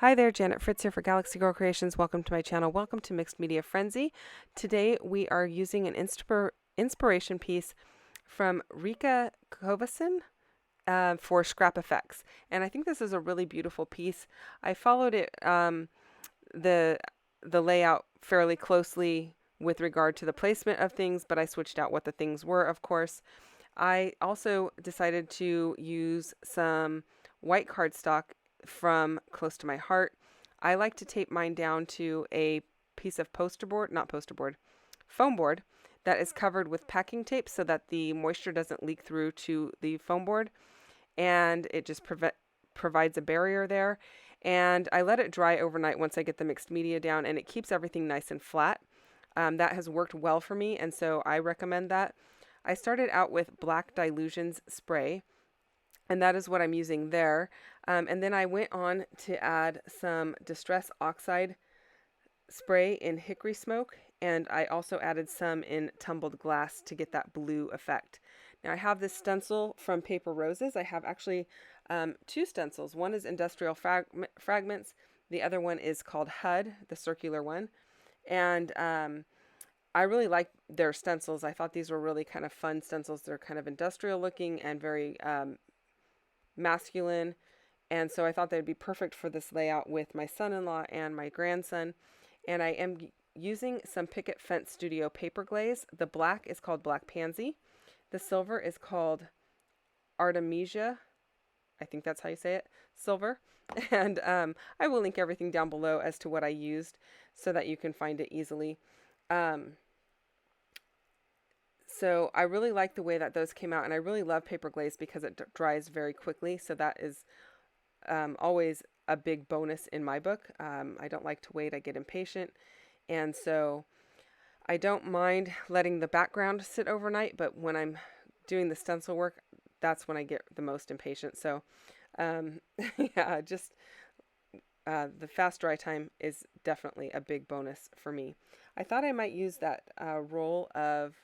Hi there, Janet Fritz here for Galaxy Girl Creations. Welcome to my channel. Welcome to Mixed Media Frenzy. Today we are using an inspiration piece from Rika Kovasin for Scrap Effects. And I think this is a really beautiful piece. I followed it, the layout fairly closely with regard to the placement of things, but I switched out what the things were, of course. I also decided to use some white cardstock from Close to My Heart. I like to tape mine down to a piece of foam board that is covered with packing tape so that the moisture doesn't leak through to the foam board, and it just provides a barrier there. And I let it dry overnight once I get the mixed media down, and it keeps everything nice and flat. That has worked well for me, and so I recommend that. I started out with Black Dilutions spray, and that is what I'm using there. And then I went on to add some Distress Oxide spray in Hickory Smoke, and I also added some in Tumbled Glass to get that blue effect. Now I have this stencil from Paper Roses. I have actually two stencils. One is Industrial Fragments. The other one is called HUD, the circular one. And I really like their stencils. I thought these were really kind of fun stencils. They're kind of industrial looking and very masculine. And so I thought they'd be perfect for this layout with my son-in-law and my grandson. And I am using some Picket Fence Studio paper glaze. The black is called Black Pansy. The silver is called Artemisia. I think that's how you say it, silver. And I will link everything down below as to what I used so that you can find it easily. So I really like the way that those came out, and I really love paper glaze because it dries very quickly. So that is always a big bonus in my book. I don't like to wait. I get impatient. And so I don't mind letting the background sit overnight, but when I'm doing the stencil work, that's when I get the most impatient. So yeah, just the fast dry time is definitely a big bonus for me. I thought I might use that roll of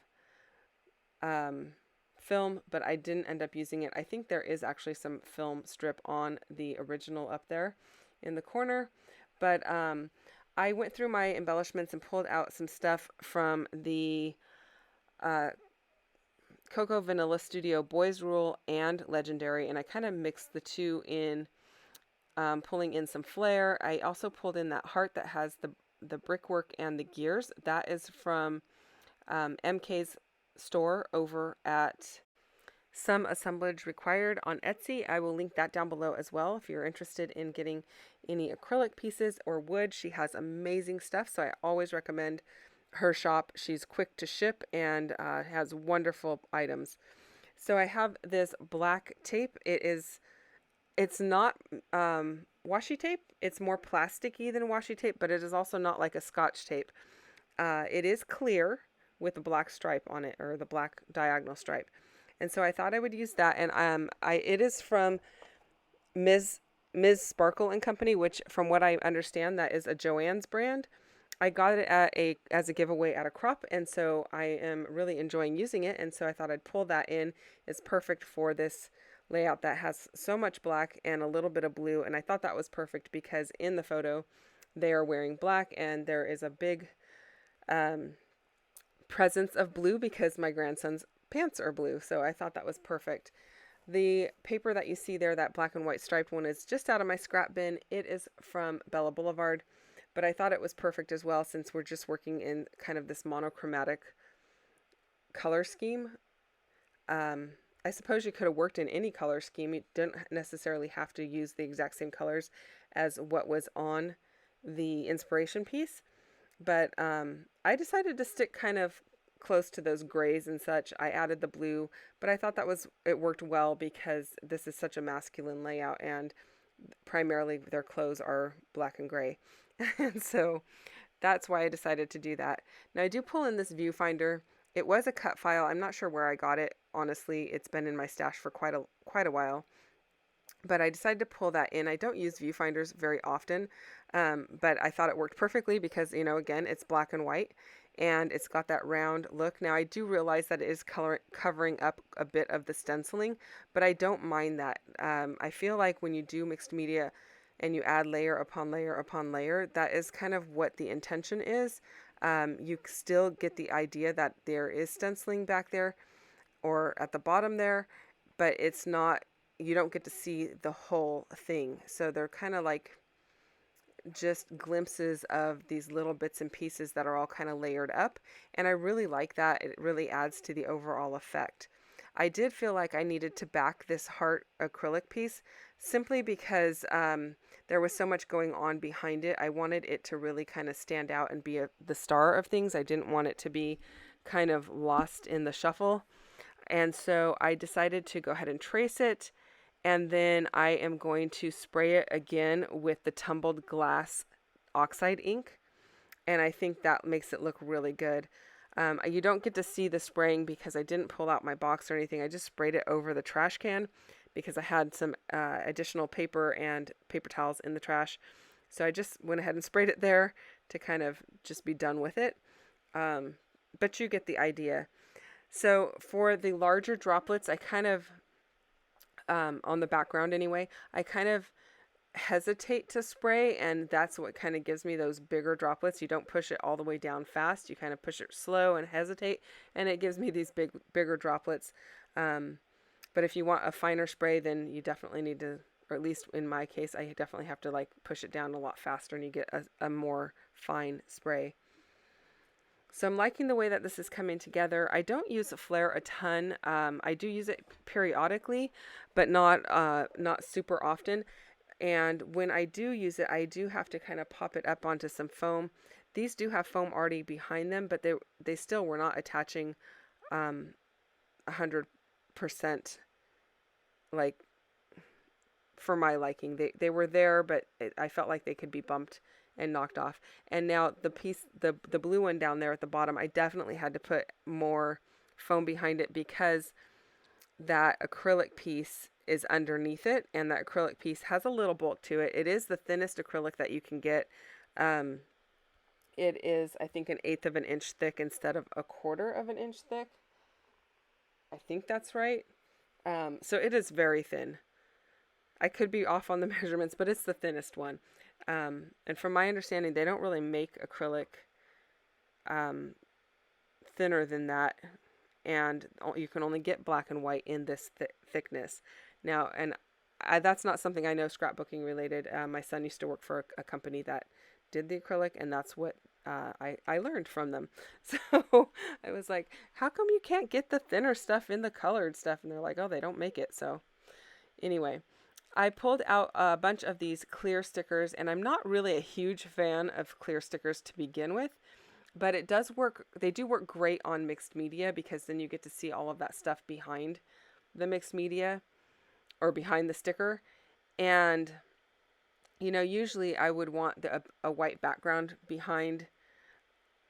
film, but I didn't end up using it. I think there is actually some film strip on the original up there in the corner, but I went through my embellishments and pulled out some stuff from the Cocoa Vanilla Studio Boys Rule and Legendary, and I kind of mixed the two in, pulling in some flair. I also pulled in that heart that has the brickwork and the gears. That is from MK's store over at Some Assemblage Required on Etsy. I will link that down below as well if you're interested in getting any acrylic pieces or wood. She has amazing stuff, so I always recommend her shop. She's quick to ship and has wonderful items. So I have this black tape. It's not washi tape. It's more plasticky than washi tape, but it is also not like a Scotch tape. It is clear with a black stripe on it, or the black diagonal stripe. And so I thought I would use that. And it is from Ms. Sparkle and Company, which from what I understand, that is a Joann's brand. I got it as a giveaway at a crop, and so I am really enjoying using it. And so I thought I'd pull that in. It's perfect for this layout that has so much black and a little bit of blue. And I thought that was perfect because in the photo, they are wearing black, and there is a big presence of blue because my grandson's pants are blue. So I thought that was perfect. The paper that you see there, that black and white striped one, is just out of my scrap bin. It is from Bella Boulevard, but I thought it was perfect as well since we're just working in kind of this monochromatic color scheme. I suppose you could have worked in any color scheme. You didn't necessarily have to use the exact same colors as what was on the inspiration piece. But I decided to stick kind of close to those grays and such. I added the blue, but I thought it worked well because this is such a masculine layout, and primarily their clothes are black and gray. And so that's why I decided to do that. Now I do pull in this viewfinder. It was a cut file. I'm not sure where I got it. Honestly, it's been in my stash for quite a while. But I decided to pull that in. I don't use viewfinders very often, but I thought it worked perfectly because, again, it's black and white, and it's got that round look. Now, I do realize that it is covering up a bit of the stenciling, but I don't mind that. I feel like when you do mixed media and you add layer upon layer upon layer, that is kind of what the intention is. You still get the idea that there is stenciling back there or at the bottom there, but it's not, you don't get to see the whole thing. So they're kind of like just glimpses of these little bits and pieces that are all kind of layered up. And I really like that. It really adds to the overall effect. I did feel like I needed to back this heart acrylic piece simply because there was so much going on behind it. I wanted it to really kind of stand out and be the star of things. I didn't want it to be kind of lost in the shuffle. And so I decided to go ahead and trace it. And then I am going to spray it again with the tumbled glass Oxide ink. And I think that makes it look really good. You don't get to see the spraying because I didn't pull out my box or anything. I just sprayed it over the trash can because I had some additional paper and paper towels in the trash. So I just went ahead and sprayed it there to kind of just be done with it. But you get the idea. So for the larger droplets, I kind of, on the background anyway, I kind of hesitate to spray, and that's what kind of gives me those bigger droplets. You don't push it all the way down fast. You kind of push it slow and hesitate, and it gives me these bigger droplets. But if you want a finer spray, then you definitely need to, or at least in my case, I definitely have to like push it down a lot faster, and you get a more fine spray. So I'm liking the way that this is coming together. I don't use a flare a ton. I do use it periodically, but not super often. And when I do use it, I do have to kind of pop it up onto some foam. These do have foam already behind them, but they still were not attaching 100% like for my liking. They were there, but I felt like they could be bumped and knocked off. And now the piece, the blue one down there at the bottom, I definitely had to put more foam behind it because that acrylic piece is underneath it, and that acrylic piece has a little bulk to it. It is the thinnest acrylic that you can get. It is, I think, 1/8 of an inch thick instead of 1/4 of an inch thick. I think that's right. So it is very thin. I could be off on the measurements, but it's the thinnest one. And from my understanding, they don't really make acrylic thinner than that. And you can only get black and white in this thickness. Now, and that's not something I know scrapbooking related. My son used to work for a company that did the acrylic, and that's what I learned from them. So I was like, how come you can't get the thinner stuff in the colored stuff? And they're like, oh, they don't make it. So anyway, I pulled out a bunch of these clear stickers, and I'm not really a huge fan of clear stickers to begin with, but it does work. They do work great on mixed media because then you get to see all of that stuff behind the mixed media or behind the sticker. And, you know, usually I would want a white background behind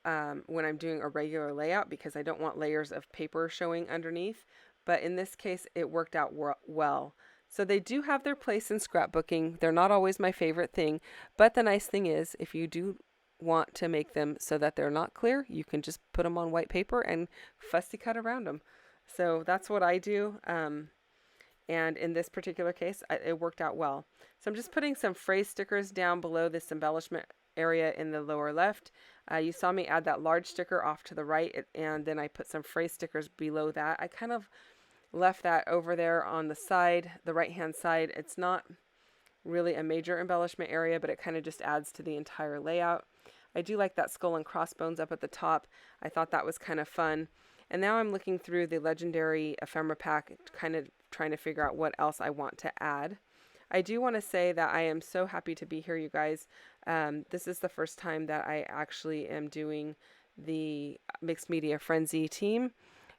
when I'm doing a regular layout because I don't want layers of paper showing underneath. But in this case, it worked out well. So they do have their place in scrapbooking. They're not always my favorite thing, but the nice thing is if you do want to make them so that they're not clear, you can just put them on white paper and fussy cut around them. So that's what I do. And in this particular case, it worked out well. So I'm just putting some phrase stickers down below this embellishment area in the lower left. You saw me add that large sticker off to the right, and then I put some phrase stickers below that. I kind of left that over there on the side, the right-hand side. It's not really a major embellishment area, but it kind of just adds to the entire layout. I do like that skull and crossbones up at the top. I thought that was kind of fun. And now I'm looking through the Legendary ephemera pack, kind of trying to figure out what else I want to add. I do want to say that I am so happy to be here, you guys. This is the first time that I actually am doing the Mixed Media Frenzy team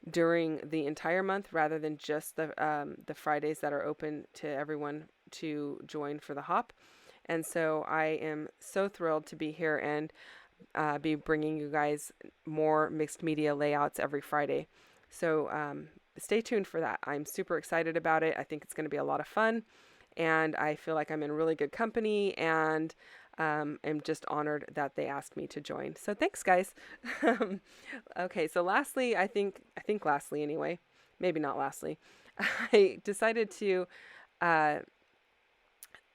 during the entire month rather than just the Fridays that are open to everyone to join for the hop. And so I am so thrilled to be here and be bringing you guys more mixed media layouts every Friday. So stay tuned for that. I'm super excited about it. I think it's going to be a lot of fun, and I feel like I'm in really good company, and am just honored that they asked me to join. So thanks, guys. Okay, so lastly, I think lastly anyway, maybe not lastly, I decided to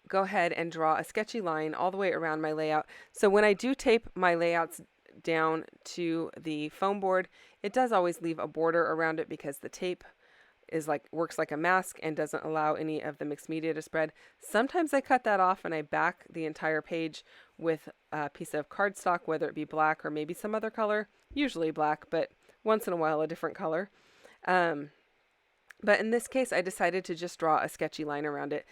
go ahead and draw a sketchy line all the way around my layout. So when I do tape my layouts down to the foam board, it does always leave a border around it because the tape works like a mask and doesn't allow any of the mixed media to spread. Sometimes I cut that off and I back the entire page with a piece of cardstock, whether it be black or maybe some other color, usually black, but once in a while a different color. But in this case, I decided to just draw a sketchy line around it.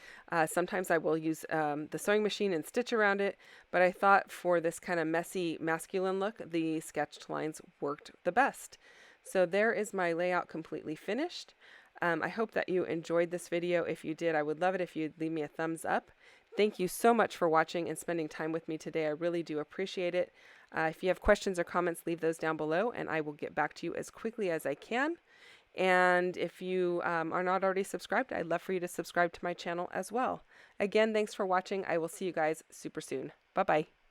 Sometimes I will use the sewing machine and stitch around it, but I thought for this kind of messy masculine look, the sketched lines worked the best. So there is my layout completely finished. I hope that you enjoyed this video. If you did, I would love it if you'd leave me a thumbs up. Thank you so much for watching and spending time with me today. I really do appreciate it. If you have questions or comments, leave those down below and I will get back to you as quickly as I can. And if you are not already subscribed, I'd love for you to subscribe to my channel as well. Again, thanks for watching. I will see you guys super soon. Bye-bye.